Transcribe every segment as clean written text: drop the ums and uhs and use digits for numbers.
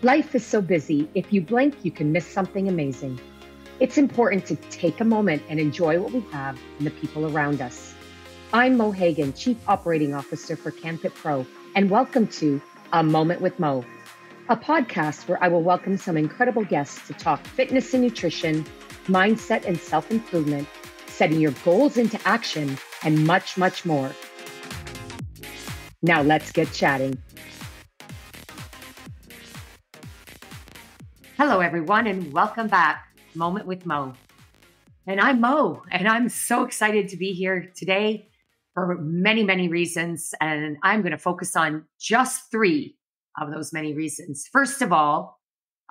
Life is so busy, if you blink, you can miss something amazing. It's important to take a moment and enjoy what we have and the people around us. I'm Mo Hagan, Chief Operating Officer for CanFit Pro, and welcome to A Moment with Mo, a podcast where I will welcome some incredible guests to talk fitness and nutrition, mindset and self-improvement, setting your goals into action, and much, much more. Now let's get chatting. Hello, everyone, and welcome back. Moment with Mo. And I'm Mo, and I'm so excited to be here today for many, many reasons. And I'm going to focus on just three of those many reasons. First of all,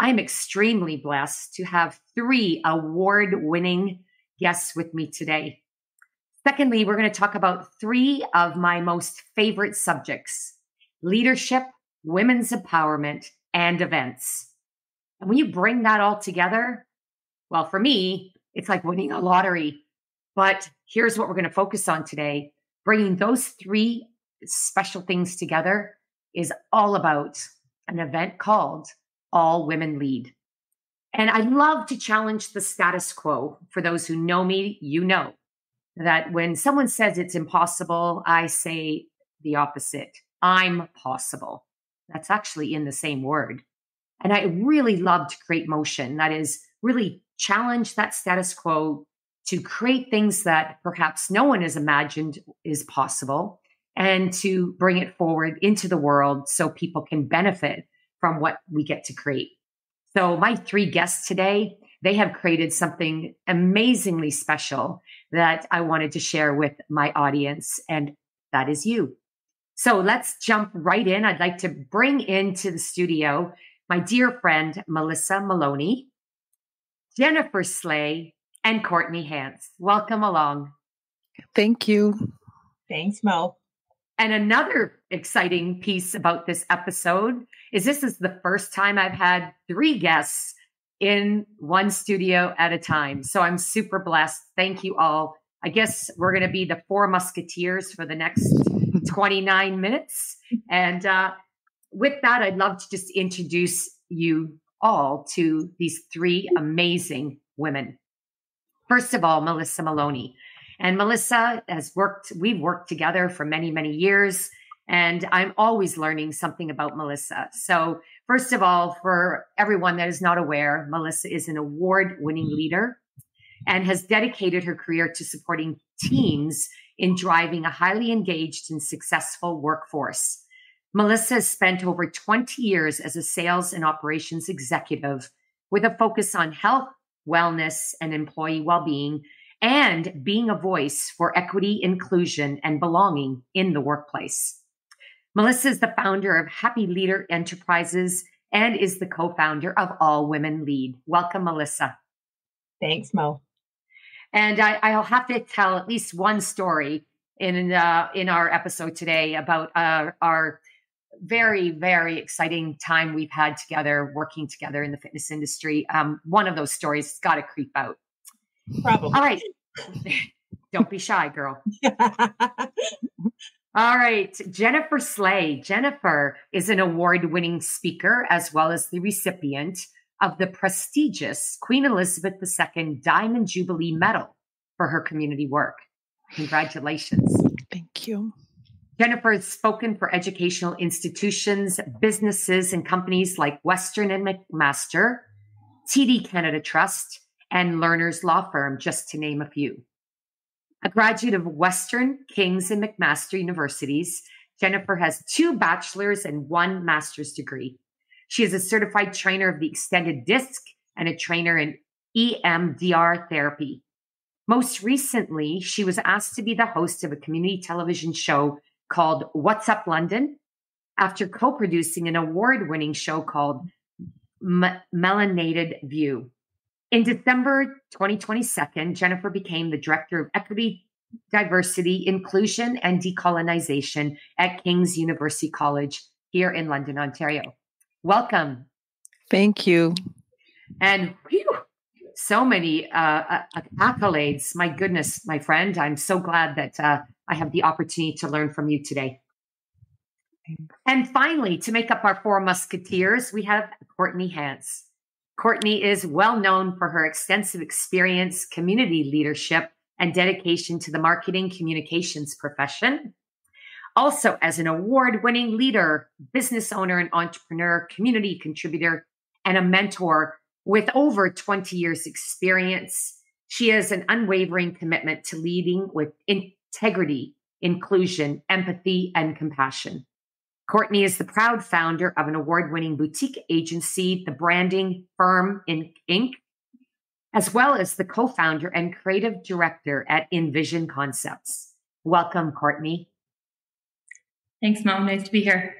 I'm extremely blessed to have three award-winning guests with me today. Secondly, we're going to talk about three of my most favorite subjects: leadership, women's empowerment, and events. And when you bring that all together, well, for me, it's like winning a lottery. But here's what we're going to focus on today. Bringing those three special things together is all about an event called All Women Lead. And I love to challenge the status quo. For those who know me, you know that when someone says it's impossible, I say the opposite. I'm possible. That's actually in the same word. And I really love to create motion. That is, really challenge that status quo to create things that perhaps no one has imagined is possible, and to bring it forward into the world so people can benefit from what we get to create. So my three guests today, they have created something amazingly special that I wanted to share with my audience, and that is you. So let's jump right in. I'd like to bring into the studio my dear friend, Melissa Maloney, Jennifer Slay, and Courtney Hance. Welcome along. Thank you. Thanks, Mo. And another exciting piece about this episode is this is the first time I've had three guests in one studio at a time. So I'm super blessed. Thank you all. I guess we're going to be the four musketeers for the next 29 minutes. And with that, I'd love to just introduce you all to these three amazing women. First of all, Melissa Maloney. And Melissa we've worked together for many, many years, and I'm always learning something about Melissa. So first of all, for everyone that is not aware, Melissa is an award-winning leader and has dedicated her career to supporting teams in driving a highly engaged and successful workforce. Melissa has spent over 20 years as a sales and operations executive with a focus on health, wellness, and employee well-being, and being a voice for equity, inclusion, and belonging in the workplace. Melissa is the founder of Happy Leader Enterprises and is the co-founder of All Women L.E.A.D. Welcome, Melissa. Thanks, Mo. And I'll have to tell at least one story in our episode today about our very, very exciting time we've had together, working together in the fitness industry. One of those stories has got to creep out. Probably. All right. Don't be shy, girl. All right. Jennifer Slay. Jennifer is an award-winning speaker as well as the recipient of the prestigious Queen Elizabeth II Diamond Jubilee Medal for her community work. Congratulations. Thank you. Jennifer has spoken for educational institutions, businesses, and companies like Western and McMaster, TD Canada Trust, and Learners Law Firm, just to name a few. A graduate of Western, King's, and McMaster Universities, Jennifer has 2 bachelor's and 1 master's degree. She is a certified trainer of the extended disc and a trainer in EMDR therapy. Most recently, she was asked to be the host of a community television show called What's Up London, after co-producing an award-winning show called Melanated View. In December 2022, Jennifer became the Director of Equity, Diversity, Inclusion, and Decolonization at King's University College here in London, Ontario. Welcome. Thank you. And so many accolades. My goodness, my friend, I'm so glad that I have the opportunity to learn from you today. And finally, to make up our four musketeers, we have Courtney Hance. Courtney is well known for her extensive experience, community leadership, and dedication to the marketing communications profession. Also, as an award-winning leader, business owner and entrepreneur, community contributor, and a mentor with over 20 years experience, she has an unwavering commitment to leading with integrity, inclusion, empathy, and compassion. Courtney is the proud founder of an award-winning boutique agency, The Branding Firm Inc., as well as the co-founder and creative director at Envision Concepts. Welcome, Courtney. Thanks, Mom. Nice to be here.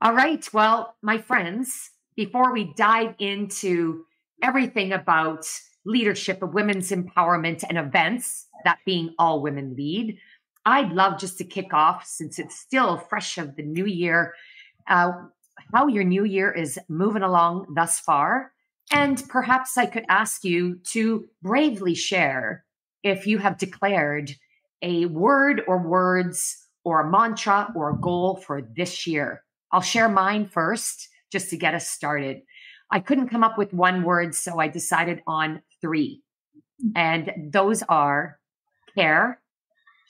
All right. Well, my friends, before we dive into everything about leadership of women's empowerment and events, that being All Women Lead, I'd love just to kick off, since it's still fresh of the new year, how your new year is moving along thus far. And perhaps I could ask you to bravely share if you have declared a word or words or a mantra or a goal for this year. I'll share mine first, just to get us started. I couldn't come up with one word, so I decided on three. And those are care,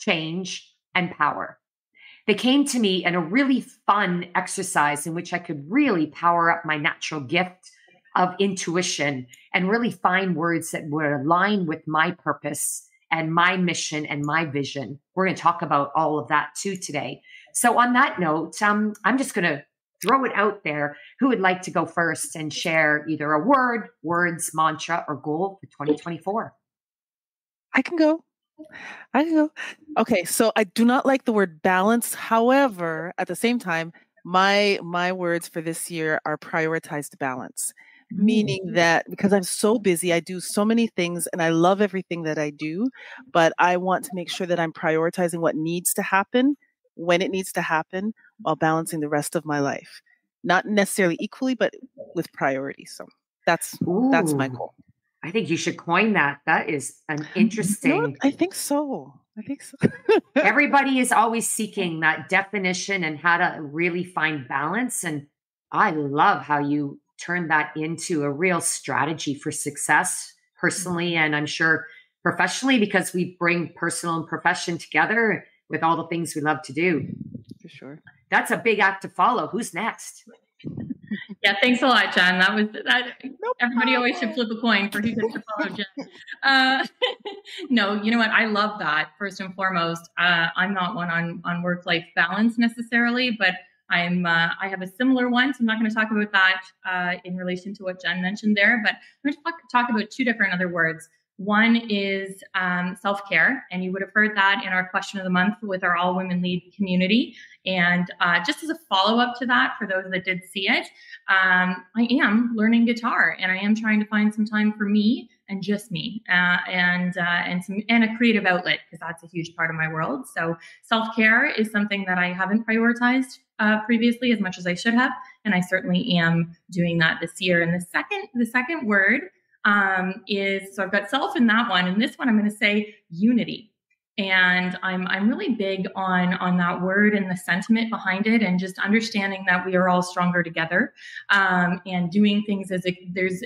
change, and power. They came to me in a really fun exercise in which I could really power up my natural gift of intuition and really find words that would align with my purpose and my mission and my vision. We're going to talk about all of that too today. So on that note, I'm just going to throw it out there. Who would like to go first and share either a word, words, mantra, or goal for 2024? I can go. Okay, so I do not like the word balance. However, at the same time, my words for this year are prioritized balance. Meaning that because I'm so busy, I do so many things and I love everything that I do, but I want to make sure that I'm prioritizing what needs to happen when it needs to happen while balancing the rest of my life. Not necessarily equally, but with priority. So that's my goal. I think you should coin that. That is an interesting. I think so. Everybody is always seeking that definition and how to really find balance. And I love how you turn that into a real strategy for success personally, and I'm sure professionally, because we bring personal and profession together with all the things we love to do. For sure. That's a big act to follow. Who's next? Yeah, thanks a lot, Jen. Everybody always should flip a coin for who gets to follow Jen. No, you know what? I love that. First and foremost, I'm not one on work-life balance necessarily, but I have a similar one, so I'm not going to talk about that in relation to what Jen mentioned there, but I'm going to talk about two different other words. One is self-care, and you would have heard that in our question of the month with our All Women Lead community. And just as a follow-up to that, for those that did see it, I am learning guitar, and I am trying to find some time for me and just me, and a creative outlet, because that's a huge part of my world. So self-care is something that I haven't prioritized previously as much as I should have, and I certainly am doing that this year. And the second word is, so I've got self in that one, and this one I'm going to say unity. And I'm really big on that word and the sentiment behind it, and just understanding that we are all stronger together, and doing things as there's,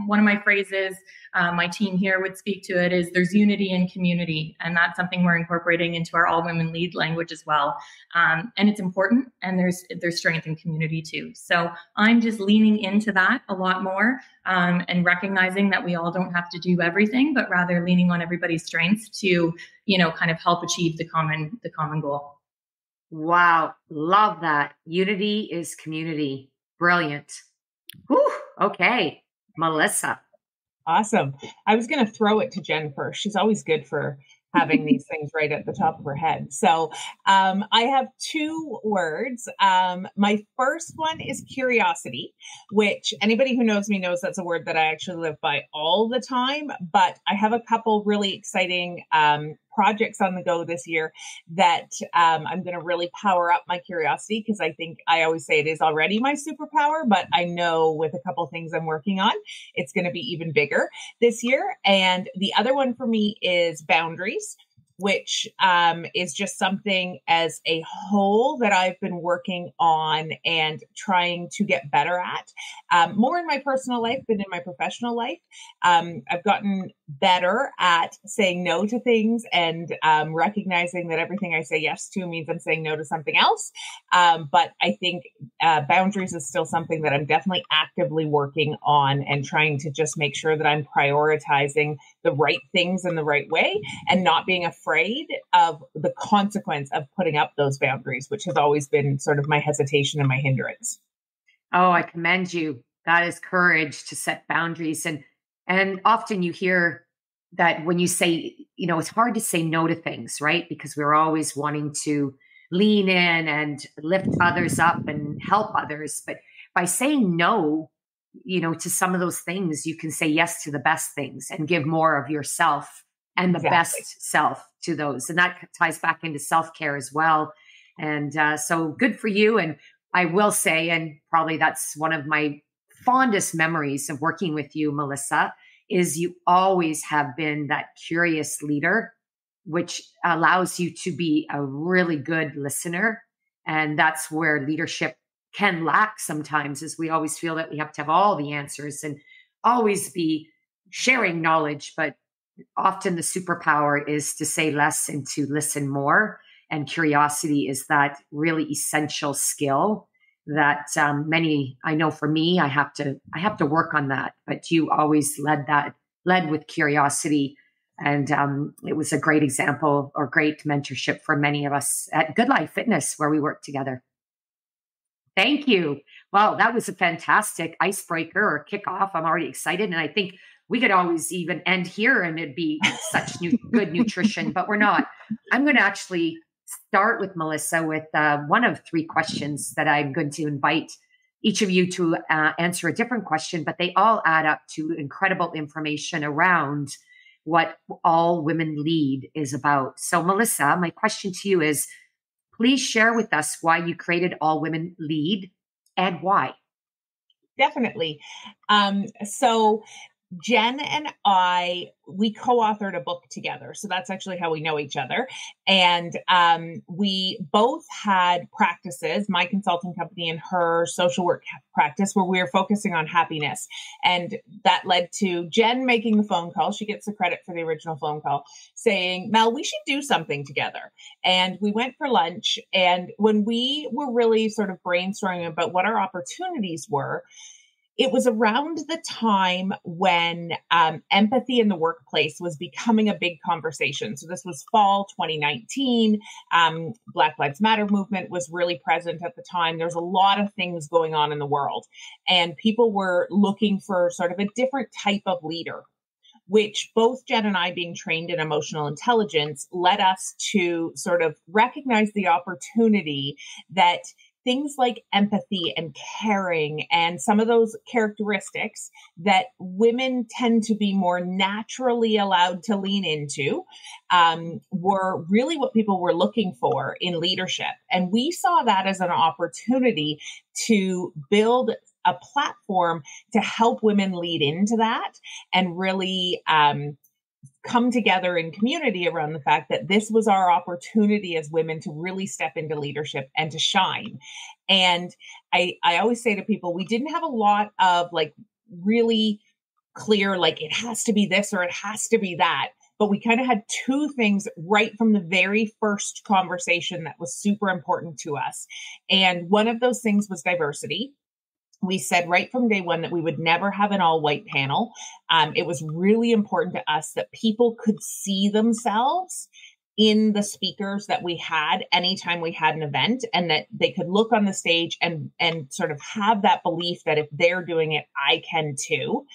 one of my phrases, my team here would speak to it, is there's unity in community. And that's something we're incorporating into our All Women Lead language as well. And it's important, and there's strength in community too. So I'm just leaning into that a lot more, and recognizing that we all don't have to do everything, but rather leaning on everybody's strengths to, kind of help achieve the common goal. Wow. Love that. Unity is community. Brilliant. Whew. Okay. Melissa. Awesome. I was going to throw it to Jen first. She's always good for having these things right at the top of her head. So I have two words. My first one is curiosity, which anybody who knows me knows that's a word that I actually live by all the time. But I have a couple really exciting projects on the go this year that I'm going to really power up my curiosity, because I think I always say it is already my superpower, but I know with a couple things I'm working on, it's going to be even bigger this year. And the other one for me is boundaries. which is just something as a whole that I've been working on and trying to get better at, more in my personal life than in my professional life. I've gotten better at saying no to things and recognizing that everything I say yes to means I'm saying no to something else. But I think boundaries is still something that I'm definitely actively working on and trying to just make sure that I'm prioritizing the right things in the right way and not being afraid of the consequence of putting up those boundaries, which has always been sort of my hesitation and my hindrance. Oh, I commend you. That is courage to set boundaries. And often you hear that when you say, it's hard to say no to things, right? Because we're always wanting to lean in and lift others up and help others. But by saying no, to some of those things, you can say yes to the best things and give more of yourself and the best self to those. And that ties back into self-care as well. And so good for you. And I will say, and probably that's one of my fondest memories of working with you, Melissa, is you always have been that curious leader, which allows you to be a really good listener. And that's where leadership can lack sometimes, is we always feel that we have to have all the answers and always be sharing knowledge. But often the superpower is to say less and to listen more. And curiosity is that really essential skill that I know for me, I have to work on that. But you always led with curiosity. And it was a great example or great mentorship for many of us at Good Life Fitness, where we work together. Thank you. Well, that was a fantastic icebreaker or kickoff. I'm already excited. And I think we could always even end here and it'd be such good nutrition, but we're not. I'm going to actually start with Melissa with one of 3 questions that I'm going to invite each of you to answer a different question, but they all add up to incredible information around what All Women Lead is about. So Melissa, my question to you is, please share with us why you created All Women Lead and why. Definitely. So Jen and I, we co-authored a book together. So that's actually how we know each other. And we both had practices, my consulting company and her social work practice, where we were focusing on happiness. And that led to Jen making the phone call. She gets the credit for the original phone call, saying, Mel, we should do something together. And we went for lunch. And when we were really sort of brainstorming about what our opportunities were, it was around the time when empathy in the workplace was becoming a big conversation. So this was fall 2019. Black Lives Matter movement was really present at the time. There's a lot of things going on in the world, and people were looking for sort of a different type of leader, which both Jen and I, being trained in emotional intelligence, led us to sort of recognize the opportunity that things like empathy and caring and some of those characteristics that women tend to be more naturally allowed to lean into were really what people were looking for in leadership. And we saw that as an opportunity to build a platform to help women lead into that and really come together in community around the fact that this was our opportunity as women to really step into leadership and to shine. And I always say to people, we didn't have a lot of like really clear, like it has to be this or it has to be that. But we kind of had 2 things right from the very first conversation that was super important to us. And one of those things was diversity. We said right from day one that we would never have an all-white panel. It was really important to us that people could see themselves in the speakers that we had anytime we had an event, and that they could look on the stage and sort of have that belief that if they're doing it, I can too.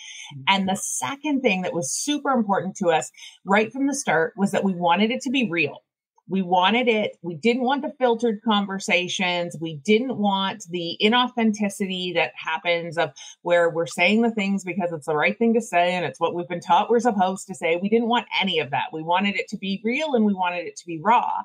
And the second thing that was super important to us right from the start was that we wanted it to be real. We wanted it. We didn't want the filtered conversations. We didn't want the inauthenticity that happens of where we're saying the things because it's the right thing to say and it's what we've been taught we're supposed to say. We didn't want any of that. We wanted it to be real and we wanted it to be raw.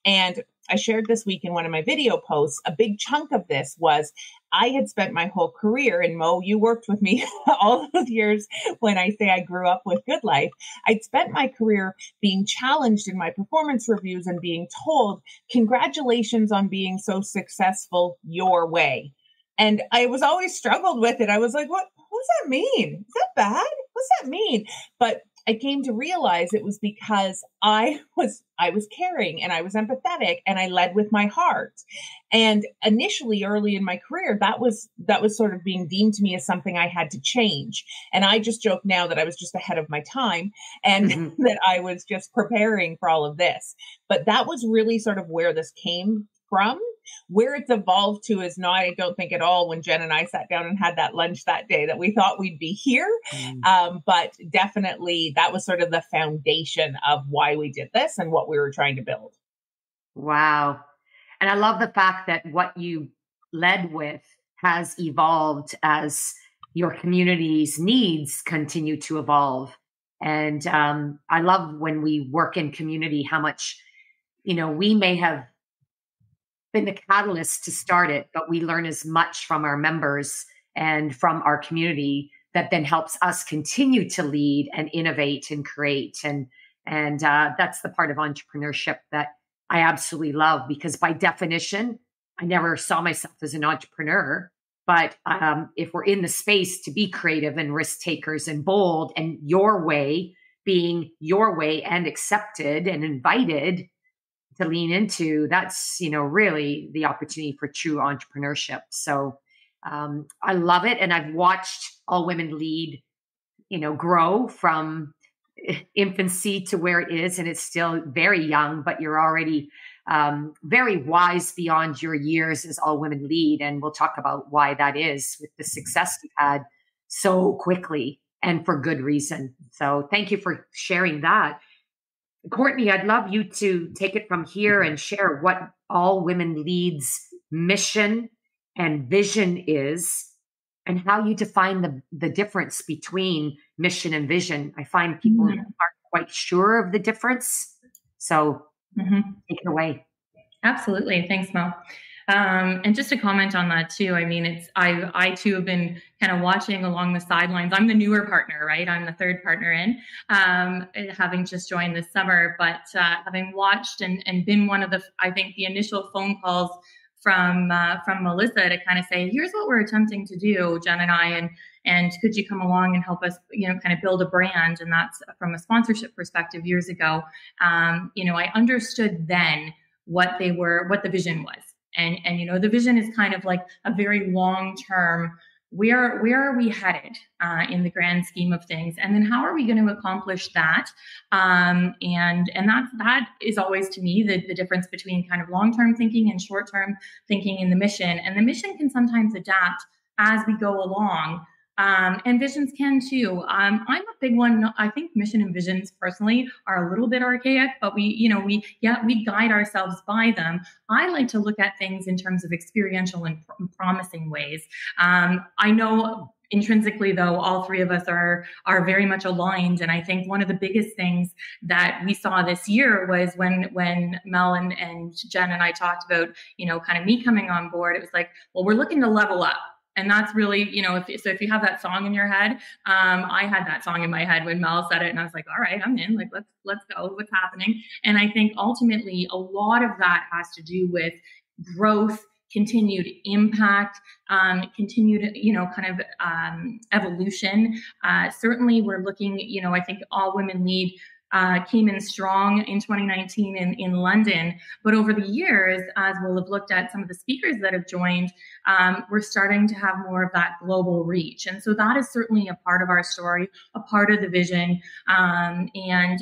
And I shared this week in one of my video posts, a big chunk of this was I had spent my whole career, and Mo, you worked with me all those years when I say I grew up with Good Life. I'd spent my career being challenged in my performance reviews and being told, congratulations on being so successful your way. And I was always struggled with it. I was like, what does that mean? Is that bad? What's that mean? But I came to realize it was because I was caring and I was empathetic and I led with my heart. And initially, early in my career, that was sort of being deemed to me as something I had to change. And I just joke now that I was just ahead of my time and that I was just preparing for all of this. But that was really sort of where this came from. Where it's evolved to is not, I don't think at all, when Jen and I sat down and had that lunch that day, that we thought we'd be here. But definitely that was sort of the foundation of why we did this and what we were trying to build. Wow. And I love the fact that what you led with has evolved as your community's needs continue to evolve. And I love when we work in community, how much, we may have been the catalyst to start it, but we learn as much from our members and from our community that then helps us continue to lead and innovate and create. And that's the part of entrepreneurship that I absolutely love, because by definition, I never saw myself as an entrepreneur. But if we're in the space to be creative and risk takers and bold, and your way being your way and accepted and invited to lean into, that's, really the opportunity for true entrepreneurship. So I love it. And I've watched All Women Lead, grow from infancy to where it is. And it's still very young, but you're already very wise beyond your years as All Women Lead. And we'll talk about why that is with the success you've had so quickly and for good reason. So thank you for sharing that. Courtney, I'd love you to take it from here and share what All Women Lead's mission and vision is, and how you define the difference between mission and vision. I find people aren't quite sure of the difference. So take it away. Absolutely. Thanks, Mo. And just to comment on that too, I mean, I too have been kind of watching along the sidelines. I'm the newer partner, right? I'm the third partner in, having just joined this summer, but having watched and been one of I think the initial phone calls from Melissa to kind of say, here's what we're attempting to do, Jen and I, and could you come along and help us, kind of build a brand? And that's from a sponsorship perspective years ago. I understood then what the vision was. And the vision is kind of like a very long-term, where are we headed in the grand scheme of things? And then how are we going to accomplish that? And that is always, to me, the difference between kind of long-term thinking and short-term thinking in the mission. And the mission can sometimes adapt as we go along. And visions can too. I'm a big one. I think mission and visions personally are a little bit archaic, but we guide ourselves by them. I like to look at things in terms of experiential and promising ways. I know intrinsically, though, all three of us are very much aligned. And I think one of the biggest things that we saw this year was when Mel and Jen and I talked about, kind of me coming on board, it was like, well, we're looking to level up. And that's really, if you have that song in your head, I had that song in my head when Mel said it, and I was like, all right, I'm in, like, let's go, what's happening? And I think ultimately a lot of that has to do with growth, continued impact, continued, evolution. Certainly we're looking, I think All Women Lead came in strong in 2019 in London. But over the years, as we'll have looked at some of the speakers that have joined, we're starting to have more of that global reach. And so that is certainly a part of our story, a part of the vision, and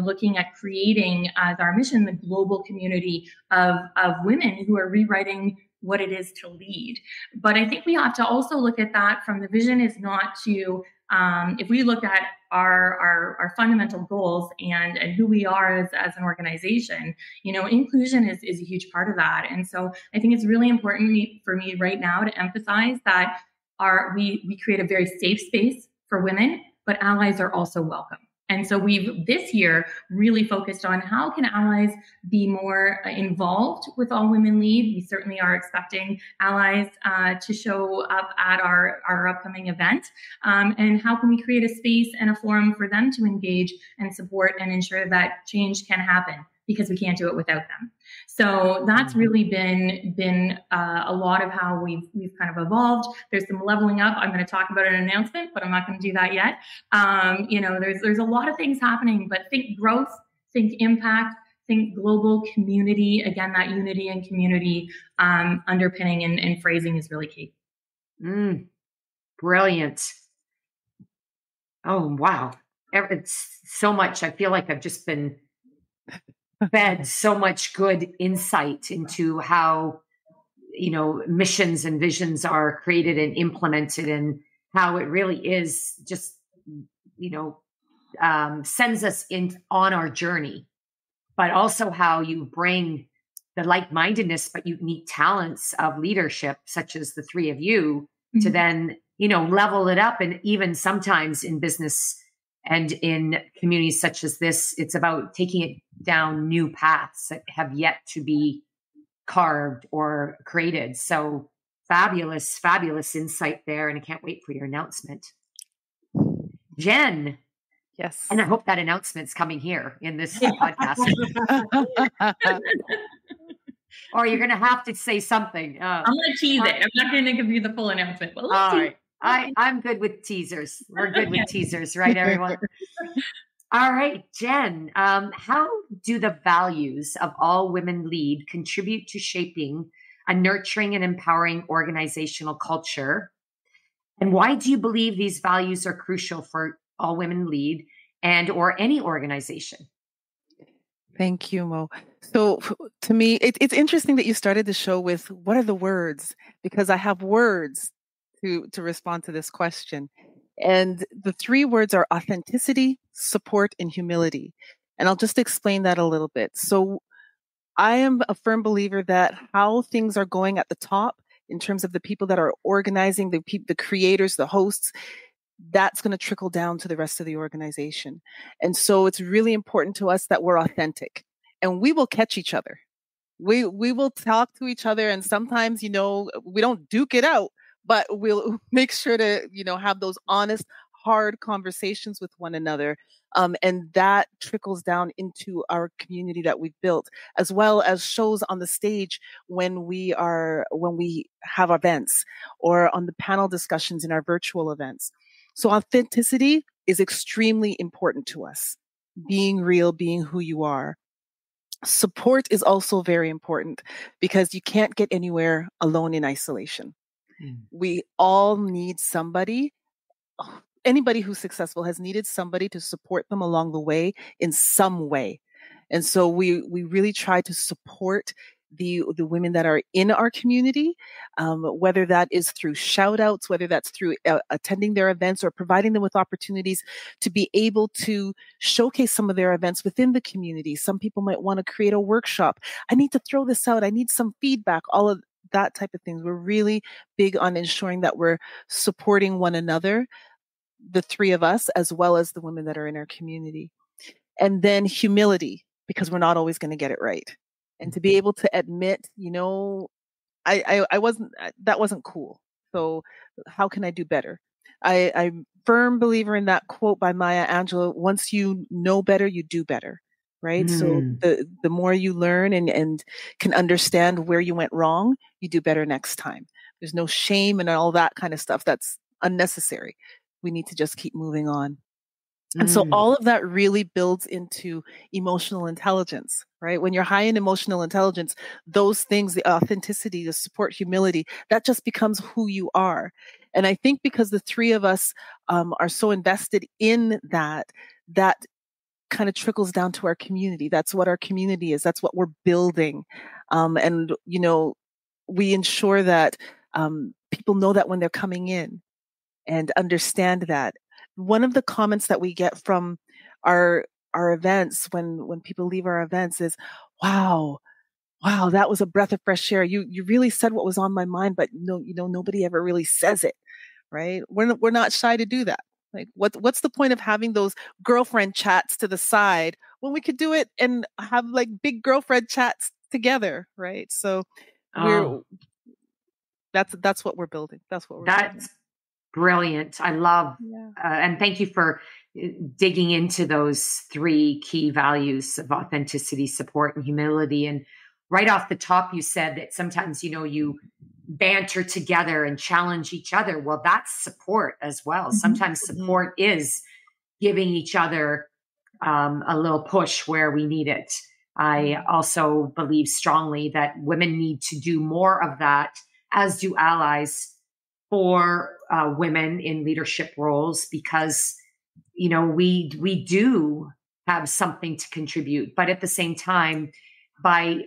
looking at creating as our mission, the global community of women who are rewriting what it is to lead. But I think we have to also look at that from the vision is not to, if we look at our fundamental goals and who we are as an organization, inclusion is a huge part of that. And so I think it's really important for me right now to emphasize that we create a very safe space for women, but allies are also welcome. And so we've this year really focused on how can allies be more involved with All Women Lead. We certainly are expecting allies to show up at our upcoming event. And how can we create a space and a forum for them to engage and support and ensure that change can happen, because we can't do it without them. So that's really been a lot of how we've kind of evolved. There's some leveling up. I'm going to talk about an announcement, but I'm not going to do that yet. There's a lot of things happening, but think growth, think impact, think global community. Again, that unity and community underpinning and phrasing is really key. Brilliant. Oh, wow. It's so much. I feel like I've just been fed so much good insight into how, missions and visions are created and implemented, and how it really is just, sends us on our journey, but also how you bring the like-mindedness, but unique talents of leadership, such as the three of you, to then, level it up. And even sometimes in business and in communities such as this, it's about taking it down new paths that have yet to be carved or created. So fabulous, fabulous insight there. And I can't wait for your announcement. Jen. Yes. And I hope that announcement's coming here in this podcast. Or you're going to have to say something. I'm going to tease it. I'm not going to give you the full announcement. But all right. I'm good with teasers. We're good with teasers, right, everyone? All right, Jen, how do the values of All Women Lead contribute to shaping a nurturing and empowering organizational culture? And why do you believe these values are crucial for All Women Lead and or any organization? Thank you, Mo. So to me, it's interesting that you started the show with what are the words, because I have words to respond to this question. And the three words are authenticity, support, and humility. And I'll just explain that a little bit. So I am a firm believer that how things are going at the top in terms of the people that are organizing, the creators, the hosts, that's going to trickle down to the rest of the organization. And so it's really important to us that we're authentic, and we will catch each other. We will talk to each other, and sometimes, we don't duke it out, but we'll make sure to, have those honest, hard conversations with one another. And that trickles down into our community that we've built, as well as shows on the stage when we have events, or on the panel discussions in our virtual events. So authenticity is extremely important to us. Being real, being who you are. Support is also very important, because you can't get anywhere alone in isolation. We all need somebody. Anybody who's successful has needed somebody to support them along the way in some way. And so we really try to support the women that are in our community, whether that is through shout outs, whether that's through attending their events, or providing them with opportunities to be able to showcase some of their events within the community. Some people might want to create a workshop. I need to throw this out. I need some feedback, all of that type of things. We're really big on ensuring that we're supporting one another, the three of us, as well as the women that are in our community. And then humility, because we're not always going to get it right. And to be able to admit, that wasn't cool. So how can I do better? I'm a firm believer in that quote by Maya Angelou: once you know better, you do better. Right. So the more you learn and can understand where you went wrong, you do better next time. There's no shame and all that kind of stuff. That's unnecessary. We need to just keep moving on. And so all of that really builds into emotional intelligence, right? When you're high in emotional intelligence, those things, the authenticity, the support, humility, that just becomes who you are. And I think because the three of us are so invested in that kind of trickles down to our community. That's what our community is. That's what we're building. And we ensure that people know that when they're coming in and understand that. One of the comments that we get from our events when people leave our events is, wow, that was a breath of fresh air. You really said what was on my mind, but nobody ever really says it, right? We're not shy to do that. Like, what's the point of having those girlfriend chats to the side when we could do it and have like big girlfriend chats together, right? So that's what we're building. That's what we're building. That's brilliant. I love, and thank you for digging into those three key values of authenticity, support, and humility. And right off the top, you said that sometimes, you banter together and challenge each other. Well, that's support as well. Sometimes support is giving each other a little push where we need it. I also believe strongly that women need to do more of that, as do allies, for women in leadership roles, because we do have something to contribute, but at the same time, by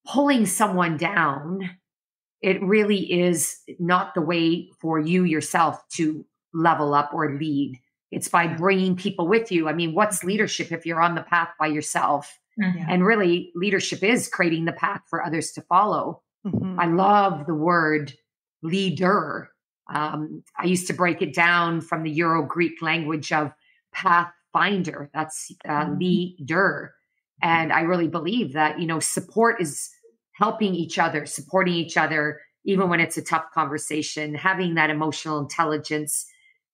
pulling someone down, it really is not the way for you yourself to level up or lead. It's by bringing people with you. I mean, what's leadership if you're on the path by yourself? And really, leadership is creating the path for others to follow. I love the word leader. I used to break it down from the Euro-Greek language of pathfinder. That's leader. And I really believe that, support is helping each other, supporting each other, even when it's a tough conversation, having that emotional intelligence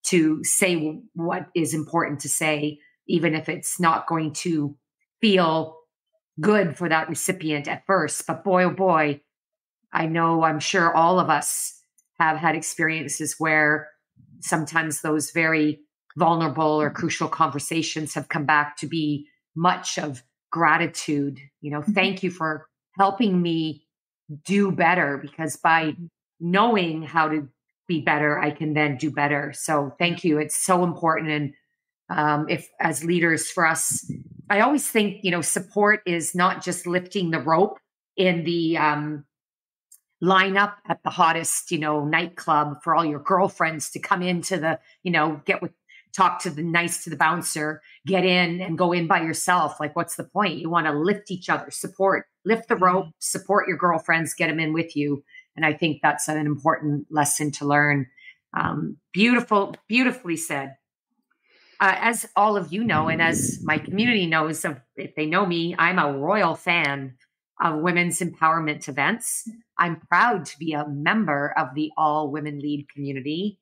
to say what is important to say, even if it's not going to feel good for that recipient at first. But boy, oh boy, I'm sure all of us have had experiences where sometimes those very vulnerable or crucial conversations have come back to be much of gratitude. Thank you for helping me do better, because by knowing how to be better, I can then do better. So thank you. It's so important. And if as leaders for us, I always think, support is not just lifting the rope in the lineup at the hottest, nightclub for all your girlfriends to come into the, talk to the bouncer, get in and go in by yourself. Like, what's the point? You want to lift each other, support, lift the rope, support your girlfriends, get them in with you. And I think that's an important lesson to learn. Beautifully said. As all of you know, and as my community knows, if they know me, I'm a royal fan of women's empowerment events. I'm proud to be a member of the All Women L.E.A.D community.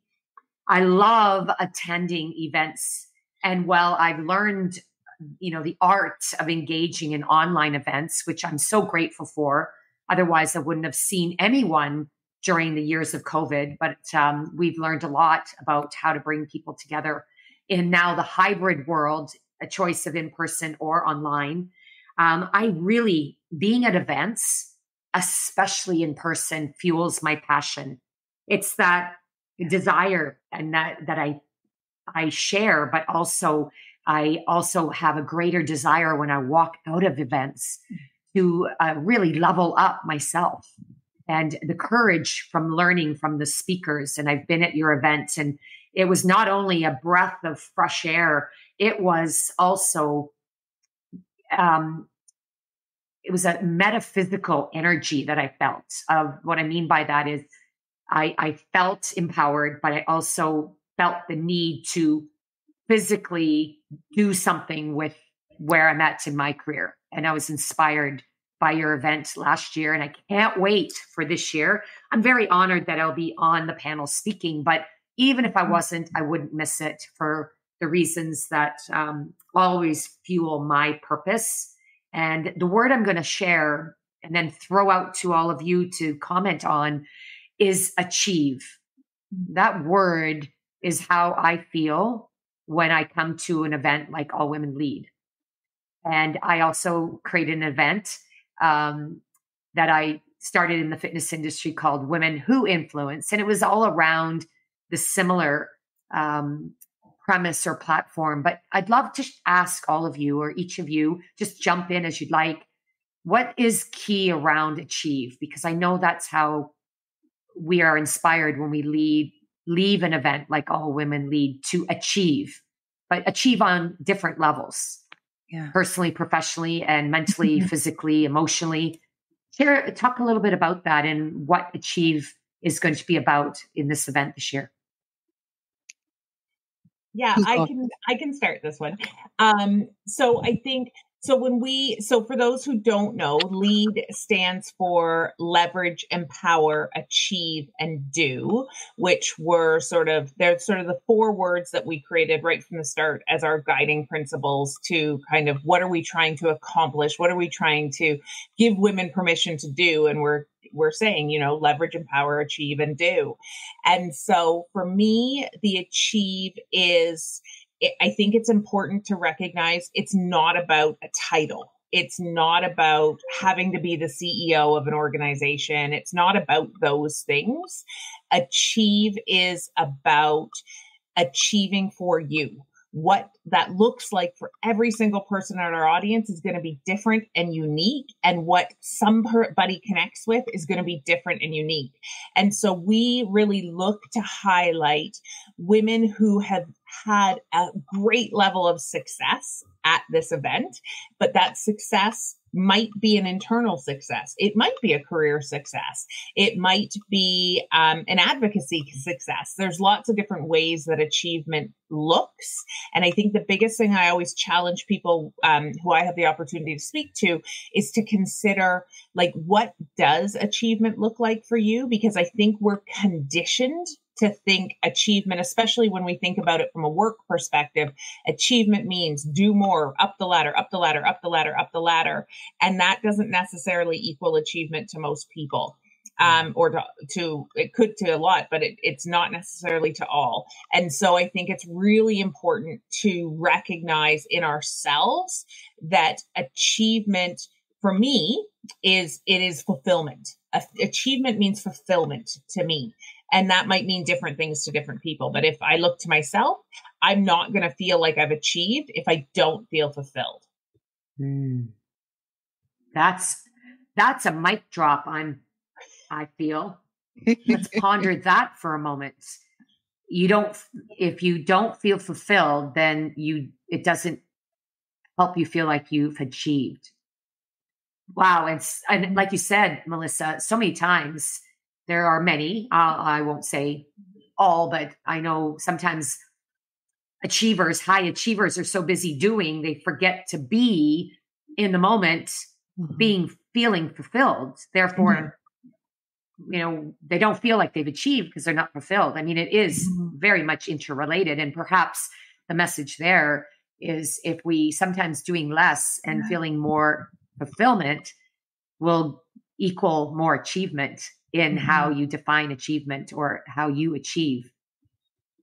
I love attending events. And while I've learned, the art of engaging in online events, which I'm so grateful for, otherwise I wouldn't have seen anyone during the years of COVID, but we've learned a lot about how to bring people together in now the hybrid world, a choice of in-person or online. I really, being at events, especially in person, fuels my passion. It's that desire and that I share, but also I also have a greater desire when I walk out of events to really level up myself, and the courage from learning from the speakers. And I've been at your event, and it was not only a breath of fresh air, it was also it was a metaphysical energy that I felt. What I mean by that is I felt empowered, but I also felt the need to physically do something with where I'm at in my career. And I was inspired by your event last year, and I can't wait for this year. I'm very honored that I'll be on the panel speaking, but even if I wasn't, I wouldn't miss it for the reasons that always fuel my purpose. And the word I'm going to share and then throw out to all of you to comment on is achieve. That word is how I feel when I come to an event like All Women L.E.A.D. And I also created an event that I started in the fitness industry called Women Who Influence. And it was all around the similar premise or platform. But I'd love to ask all of you, or each of you, just jump in as you'd like. What is key around achieve? Because I know that's how we are inspired when we leave an event like All Women L.E.A.D to achieve, but achieve on different levels. Yeah. Personally, professionally, and mentally, physically, emotionally. Talk a little bit about that and what achieve is going to be about in this event this year. Yeah, I can start this one. So I think so for those who don't know, LEAD stands for leverage, empower, achieve, and do, which were they're sort of the 4 words that we created right from the start as our guiding principles to kind of what are we trying to accomplish? What are we trying to give women permission to do? And we're saying, leverage, empower, achieve, and do. And so for me, the achieve is, I think it's important to recognize it's not about a title. It's not about having to be the CEO of an organization. It's not about those things. Achieve is about achieving for you. What that looks like for every single person in our audience is going to be different and unique. And what somebody connects with is going to be different and unique. And so we really look to highlight women who have had a great level of success at this event, but that success might be an internal success. It might be a career success. It might be an advocacy success. There's lots of different ways that achievement looks. And I think the biggest thing I always challenge people who I have the opportunity to speak to is to consider, like, what does achievement look like for you? Because I think we're conditioned to think achievement, especially when we think about it from a work perspective, achievement means do more, up the ladder, up the ladder, up the ladder, up the ladder. And that doesn't necessarily equal achievement to most people. Or to it could to a lot, but it's not necessarily to all. And so I think it's really important to recognize in ourselves that achievement for me is fulfillment. Achievement means fulfillment to me. And that might mean different things to different people. But if I look to myself, I'm not going to feel like I've achieved if I don't feel fulfilled. That's a mic drop. I feel. Let's ponder that for a moment. If you don't feel fulfilled, then it doesn't help you feel like you've achieved. Wow. And like you said, Melissa, so many times, there are many, I won't say all, but I know sometimes high achievers are so busy doing, they forget to be in the moment, feeling fulfilled. Therefore, they don't feel like they've achieved because they're not fulfilled. I mean, it is very much interrelated. And perhaps the message there is if we sometimes doing less and feeling more fulfillment will equal more achievement in how you define achievement or how you achieve.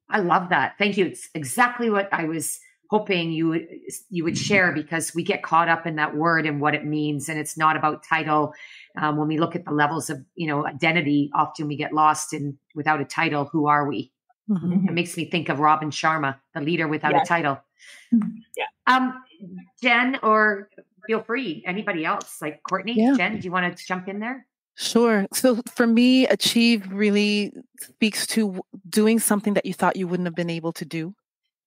I love that. Thank you. It's exactly what I was hoping you would share, because we get caught up in that word and what it means. And it's not about title. When we look at the levels of, identity, often we get lost in without a title. Who are we? It makes me think of Robin Sharma, the leader without a title. Yeah. Jen, or feel free, anybody else, like Courtney, Jen, do you want to jump in there? Sure. So for me, achieve really speaks to doing something that you thought you wouldn't have been able to do.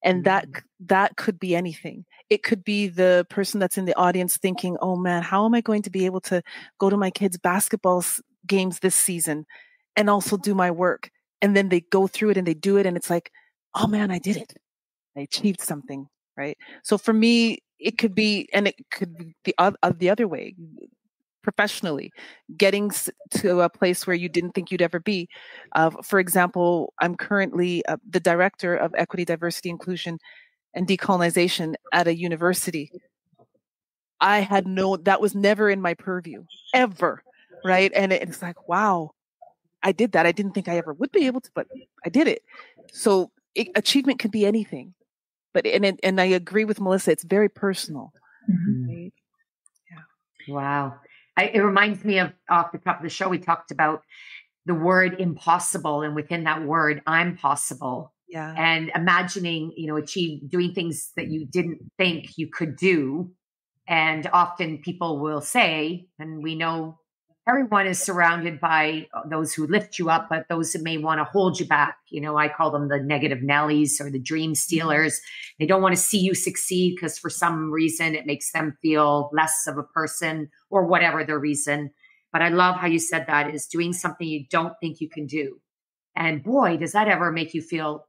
And that could be anything. It could be the person that's in the audience thinking, oh man, how am I going to be able to go to my kids' basketball games this season and also do my work? And then they go through it and they do it. And it's like, oh man, I did it. I achieved something, right? So for me, it could be, and it could be the other way. Professionally, getting to a place where you didn't think you'd ever be. For example, I'm currently the director of Equity, Diversity, Inclusion, and Decolonization at a university. That was never in my purview, ever, right? And it's like, wow, I did that. I didn't think I ever would be able to, but I did it. So achievement could be anything. But and I agree with Melissa, it's very personal. Right? Yeah. Wow. It reminds me of, off the top of the show, we talked about the word impossible, and within that word, I'm possible. Yeah. And imagining, doing things that you didn't think you could do. And often people will say, and we know everyone is surrounded by those who lift you up, but those who may want to hold you back. I call them the negative Nellies or the dream stealers. They don't want to see you succeed because for some reason it makes them feel less of a person or whatever the reason. But I love how you said that is doing something you don't think you can do. And boy, does that ever make you feel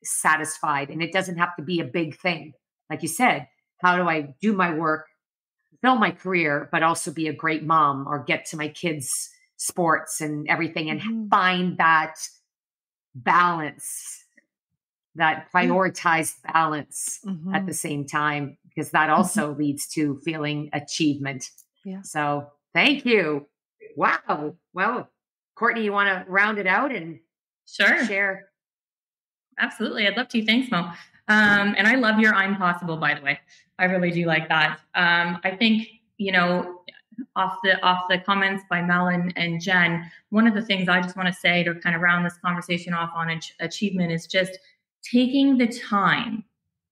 satisfied. And it doesn't have to be a big thing. Like you said, how do I do my work, fulfill my career, but also be a great mom or get to my kids' sports and everything, and find that balance, that prioritized balance at the same time, because that also leads to feeling achievement. Yeah. So thank you. Wow. Well, Courtney, you want to round it out and share? Absolutely. I'd love to. Thanks, Mo. And I love your I'm possible, by the way. I really do like that. I think, off the comments by Mel and Jen, one of the things I just want to say to kind of round this conversation off on achievement is just taking the time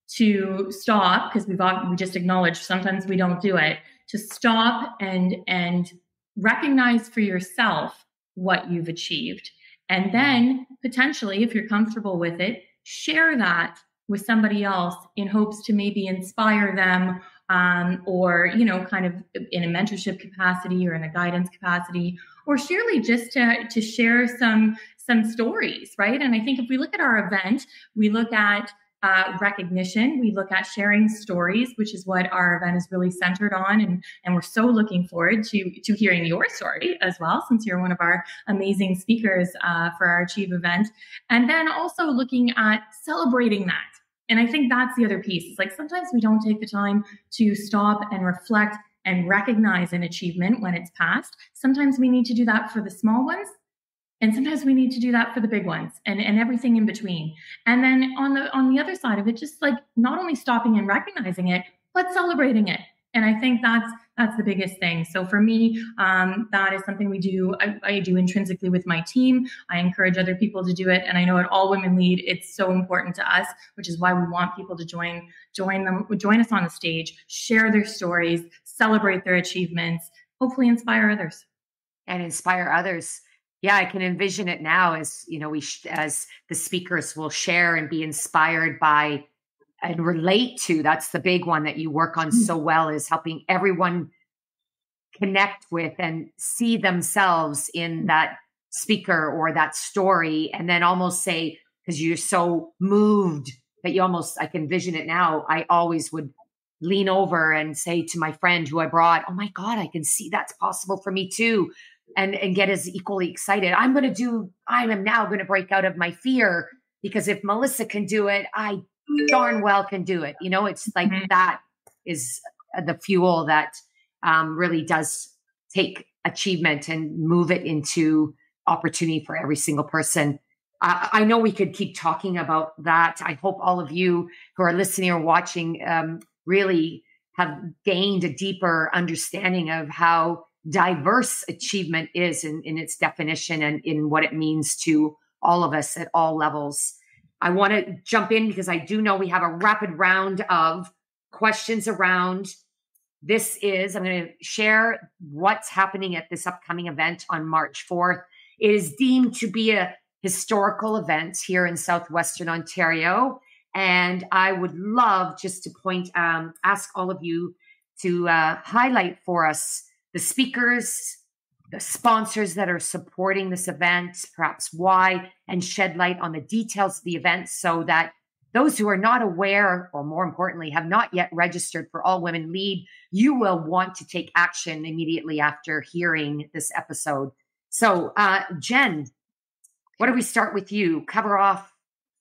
to stop, because we just acknowledged sometimes we don't do it, to stop and recognize for yourself what you've achieved. And then potentially, if you're comfortable with it, share that with somebody else in hopes to maybe inspire them, or, kind of in a mentorship capacity or in a guidance capacity, or surely just to share some stories, right? And I think if we look at our event, we look at recognition, we look at sharing stories, which is what our event is really centered on. And we're so looking forward to hearing your story as well, since you're one of our amazing speakers for our Achieve event. And then also looking at celebrating that. And I think that's the other piece. It's like sometimes we don't take the time to stop and reflect and recognize an achievement when it's past. Sometimes we need to do that for the small ones. And sometimes we need to do that for the big ones and everything in between. And then on the other side of it, just like not only stopping and recognizing it, but celebrating it. And I think that's the biggest thing. So for me, that is something we do. I do intrinsically with my team. I encourage other people to do it. And I know at All Women Lead, it's so important to us, which is why we want people to join us on the stage, share their stories, celebrate their achievements, hopefully inspire others. And inspire others. Yeah, I can envision it now as, as the speakers will share and be inspired by and relate to. That's the big one that you work on so well, is helping everyone connect with and see themselves in that speaker or that story. And then almost say, because you're so moved that I can envision it now. I always would lean over and say to my friend who I brought, oh my God, I can see that's possible for me too. And get as equally excited. I am now going to break out of my fear, because if Melissa can do it, I darn well can do it. It's like that is the fuel that really does take achievement and move it into opportunity for every single person. I know we could keep talking about that. I hope all of you who are listening or watching really have gained a deeper understanding of how diverse achievement is in its definition and in what it means to all of us at all levels. I want to jump in because I do know we have a rapid round of questions around this. I'm going to share what's happening at this upcoming event on March 4th. It is deemed to be a historical event here in Southwestern Ontario. And I would love just to ask all of you to highlight for us the speakers, the sponsors that are supporting this event, perhaps why, and shed light on the details of the event so that those who are not aware, or more importantly, have not yet registered for All Women Lead, you will want to take action immediately after hearing this episode. So, Jen, what do we start with you? Cover off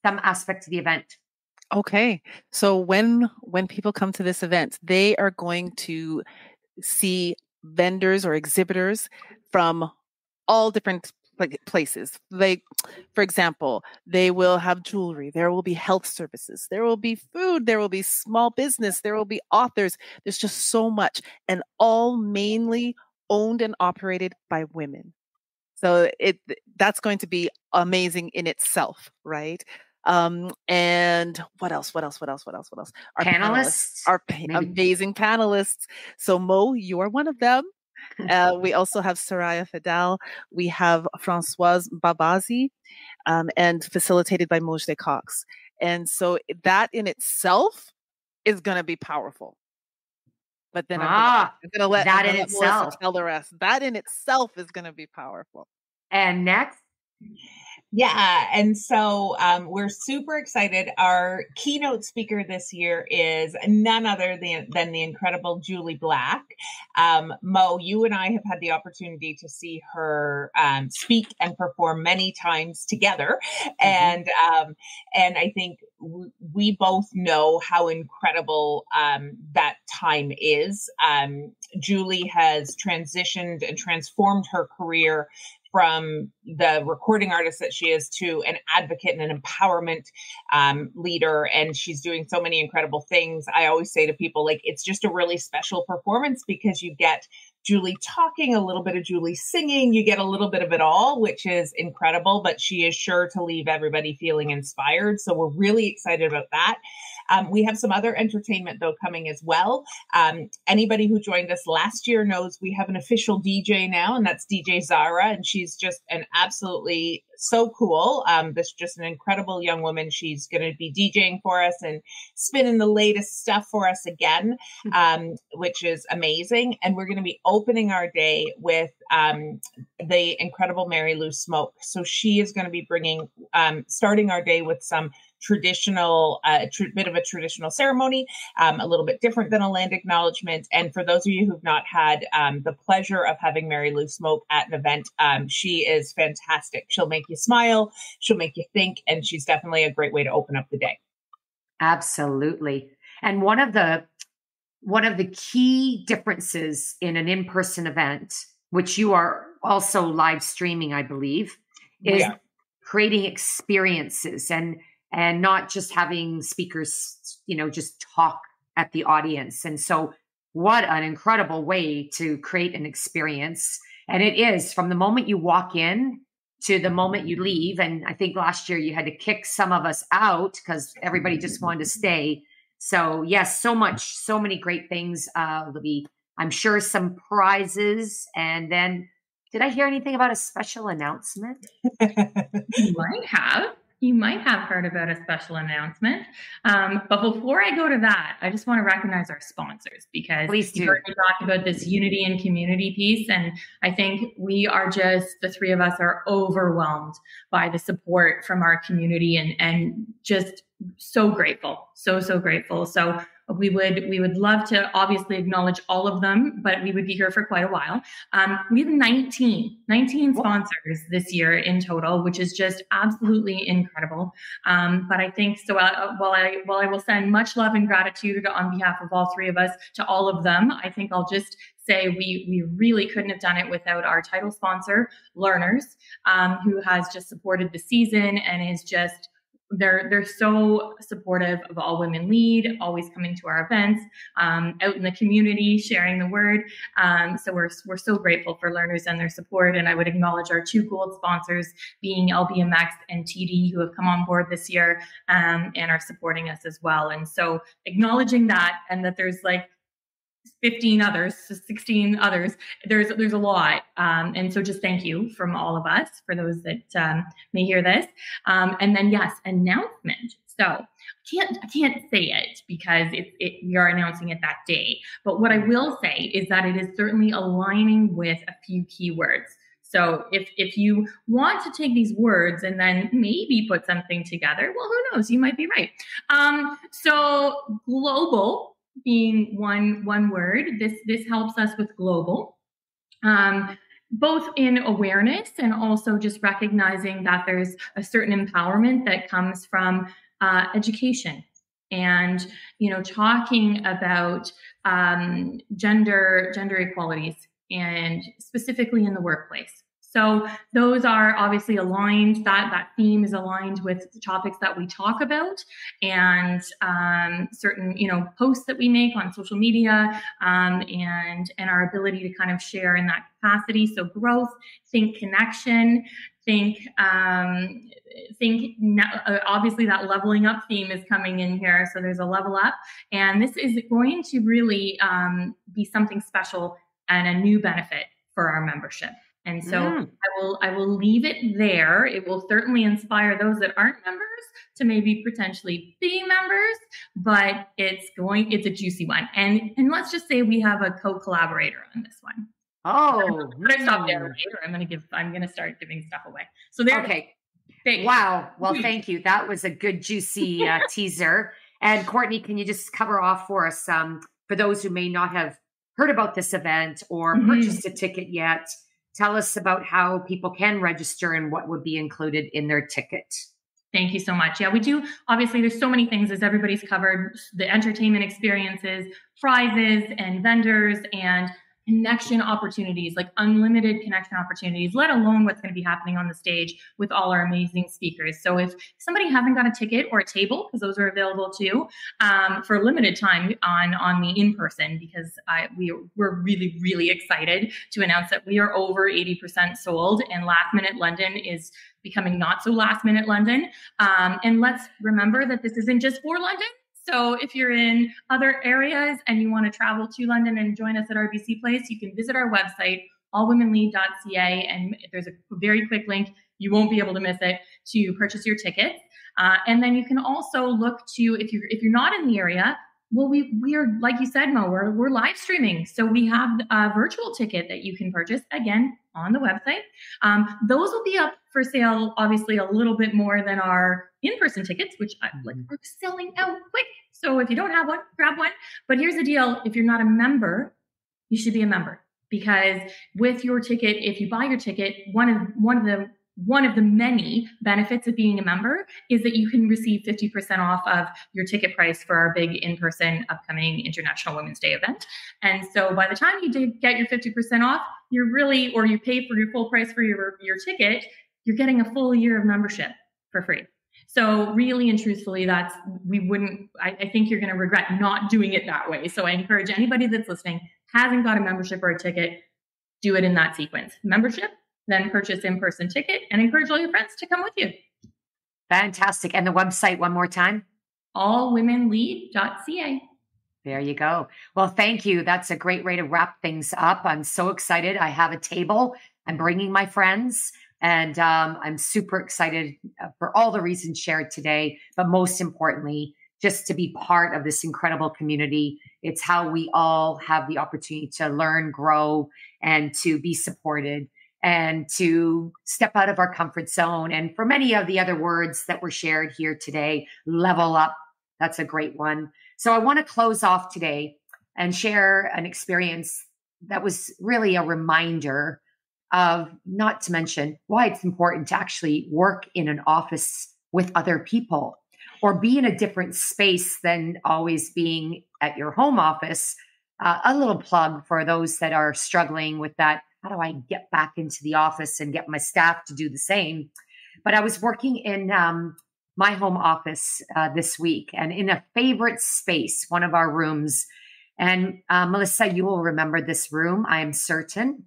some aspects of the event. Okay. So when people come to this event, they are going to see vendors or exhibitors from all different places. Like, for example, they will have jewelry, there will be health services, there will be food, there will be small business, there will be authors. There's just so much, and all mainly owned and operated by women. So that's going to be amazing in itself, right? And what else? Our panelists, amazing panelists. So Mo, you're one of them. We also have Soraya Fidel. We have Françoise Babazi, and facilitated by Mojde Cox. And so that in itself is going to be powerful. But then I'm going to let Melissa tell the rest. That in itself is going to be powerful. And next? Yeah. And so we're super excited. Our keynote speaker this year is none other than the incredible Julie Black. Mo, you and I have had the opportunity to see her speak and perform many times together. And I think we both know how incredible that time is. Julie has transitioned and transformed her career from the recording artist that she is to an advocate and an empowerment leader. And she's doing so many incredible things. I always say to people, like, it's just a really special performance because you get Julie talking, a little bit of Julie singing, you get a little bit of it all, which is incredible, but she is sure to leave everybody feeling inspired. So we're really excited about that. We have some other entertainment, though, coming as well. Anybody who joined us last year knows we have an official DJ now, and that's DJ Zara, and she's just an absolutely so cool. This just an incredible young woman. She's going to be DJing for us and spinning the latest stuff for us again, which is amazing. And we're going to be opening our day with the incredible Mary Lou Smoke. So she is going to be bringing, starting our day with some traditional, bit of a traditional ceremony, a little bit different than a land acknowledgement. And for those of you who've not had the pleasure of having Mary Lou Smoke at an event, she is fantastic. She'll make you smile, she'll make you think, and she's definitely a great way to open up the day. Absolutely. And one of the key differences in an in-person event, which you are also live streaming, I believe, is creating experiences and not just having speakers, just talk at the audience. And so what an incredible way to create an experience. And it is from the moment you walk in to the moment you leave. And I think last year you had to kick some of us out because everybody just wanted to stay. So yes, so many great things. There'll be, I'm sure, some prizes. And then, did I hear anything about a special announcement? You might have heard about a special announcement. But before I go to that, I just want to recognize our sponsors because you heard me talk about this unity and community piece. And I think we are the three of us are overwhelmed by the support from our community and just so grateful, so grateful. So we would love to obviously acknowledge all of them, but we would be here for quite a while. We have 19 sponsors this year in total, which is just absolutely incredible. But I think so. While I will send much love and gratitude on behalf of all three of us to all of them, I think I'll just say we really couldn't have done it without our title sponsor, Learners, who has just supported the season and is just. They're so supportive of All Women Lead, always coming to our events, out in the community, sharing the word. So we're so grateful for Learners and their support. And I would acknowledge our two gold sponsors being LBMX and TD, who have come on board this year and are supporting us as well. And so acknowledging that and that there's like 15 others, 16 others, there's a lot. And so just thank you from all of us for those that may hear this. And then yes, announcement. So I can't say it because we are announcing it that day. But what I will say is that it is certainly aligning with a few keywords. So if you want to take these words and then maybe put something together, well, who knows? You might be right. So global being one word, this helps us with global, both in awareness and also just recognizing that there's a certain empowerment that comes from education and talking about gender equalities and specifically in the workplace. So those are obviously aligned, that theme is aligned with the topics that we talk about and certain, posts that we make on social media and our ability to kind of share in that capacity. So growth, think connection, think obviously that leveling up theme is coming in here. So there's a level up and this is going to really be something special and a new benefit for our membership. And so I will leave it there. It will certainly inspire those that aren't members to maybe potentially be members, but it's a juicy one. And let's just say we have a co-collaborator on this one. Oh, I'm going to stop there later. I'm going to start giving stuff away. So there. Okay. Big. Wow. Well, thank you. That was a good, juicy teaser. And Courtney, can you just cover off for us, for those who may not have heard about this event or purchased a ticket yet, tell us about how people can register and what would be included in their ticket. Thank you so much. Yeah, we do. Obviously, there's so many things, as everybody's covered, the entertainment experiences, prizes and vendors, and connection opportunities, like unlimited connection opportunities, let alone what's going to be happening on the stage with all our amazing speakers. So if somebody hasn't got a ticket or a table, because those are available too, for a limited time on the in-person, because we're really, really excited to announce that we are over 80% sold, and Last Minute London is becoming not so last minute London. And let's remember that this isn't just for London. So if you're in other areas and you want to travel to London and join us at RBC Place, you can visit our website, allwomenlead.ca, and there's a very quick link. You won't be able to miss it to purchase your tickets. And then you can also look to, if you're not in the area, well, we are, like you said, Mo, we're live streaming. So we have a virtual ticket that you can purchase, again, on the website. Those will be up for sale, obviously, a little bit more than our in-person tickets, which we're selling out quick. So if you don't have one, grab one. But here's the deal. If you're not a member, you should be a member, because with your ticket, if you buy your ticket, one of the many benefits of being a member is that you can receive 50% off of your ticket price for our big in-person upcoming International Women's Day event. And so by the time you get your 50% off, or you pay for your full price for your ticket, you're getting a full year of membership for free. So really and truthfully, I think you're going to regret not doing it that way. So I encourage anybody that's listening, hasn't got a membership or a ticket, do it in that sequence. Membership, then purchase in-person ticket, and encourage all your friends to come with you. Fantastic. And the website one more time? allwomenlead.ca. There you go. Well, thank you. That's a great way to wrap things up. I'm so excited. I have a table. I'm bringing my friends, and I'm super excited for all the reasons shared today. But most importantly, just to be part of this incredible community. It's how we all have the opportunity to learn, grow, and to be supported, and to step out of our comfort zone. And for many of the other words that were shared here today, level up. That's a great one. So I want to close off today and share an experience that was really a reminder of, not to mention why it's important to actually work in an office with other people or be in a different space than always being at your home office. A little plug for those that are struggling with that. How do I get back into the office and get my staff to do the same? But I was working in my home office this week, and in a favorite space, one of our rooms. And Melissa, you will remember this room, I am certain.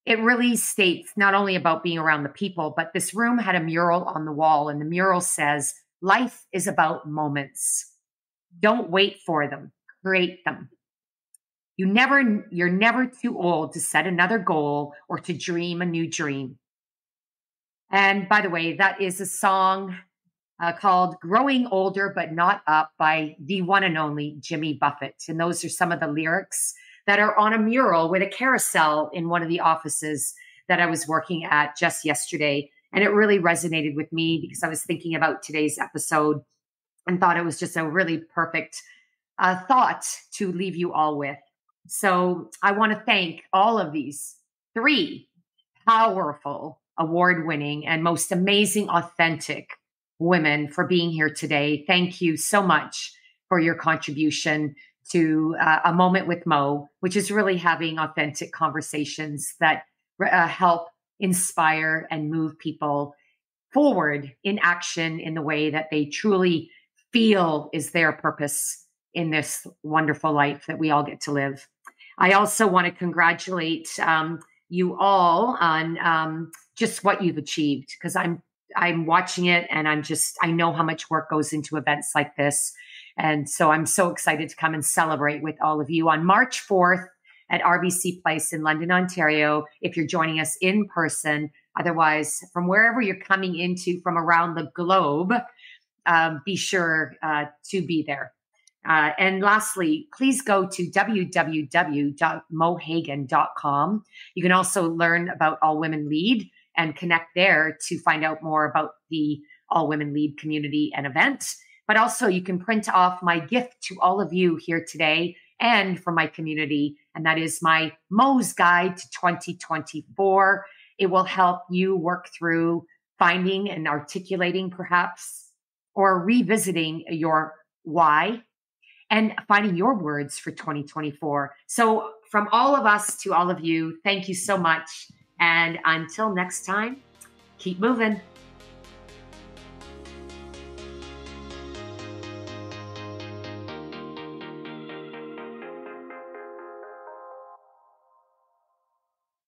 It really states not only about being around the people, but this room had a mural on the wall, and the mural says, "Life is about moments. Don't wait for them, create them. You're never too old to set another goal or to dream a new dream." And by the way, that is a song called "Growing Older But Not Up" by the one and only Jimmy Buffett. And those are some of the lyrics that are on a mural with a carousel in one of the offices that I was working at just yesterday. And it really resonated with me because I was thinking about today's episode and thought it was just a really perfect thought to leave you all with. So I want to thank all of these 3 powerful, award-winning, and most amazing, authentic women for being here today. Thank you so much for your contribution to A Moment with Mo, which is really having authentic conversations that help inspire and move people forward in action in the way that they truly feel is their purpose in this wonderful life that we all get to live. I also want to congratulate you all on just what you've achieved, because I'm watching it and I know how much work goes into events like this. And so I'm so excited to come and celebrate with all of you on March 4th at RBC Place in London, Ontario, if you're joining us in person. Otherwise, from wherever you're coming into from around the globe, be sure to be there. And lastly, please go to www.mohagan.com. You can also learn about All Women Lead and connect there to find out more about the All Women Lead community and events. But also you can print off my gift to all of you here today and for my community. And that is my Mo's Guide to 2024. It will help you work through finding and articulating perhaps, or revisiting your why and finding your words for 2024. So from all of us to all of you, thank you so much. And until next time, keep moving.